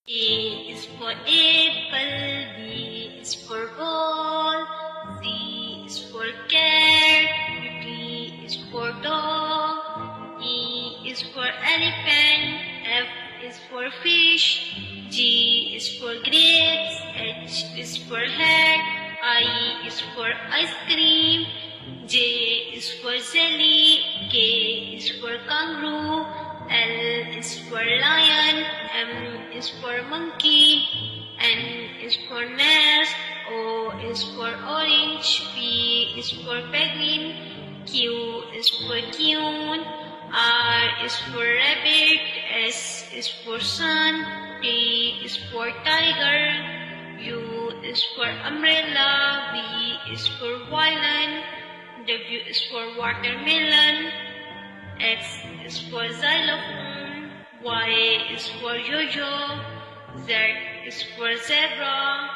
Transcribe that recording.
A is for apple, B is for ball, C is for cat, D is for dog, E is for elephant, F is for fish, G is for grapes, H is for hat, I is for ice cream, J is for jelly, K is for kangaroo, L is for lion, M is for monkey, N is for nest, O is for orange, P is for penguin, Q is for queen, R is for rabbit, S is for sun, T is for tiger, U is for umbrella, V is for violin, W is for watermelon, X is for xylophone, Y is for yo-yo, Z is for zebra.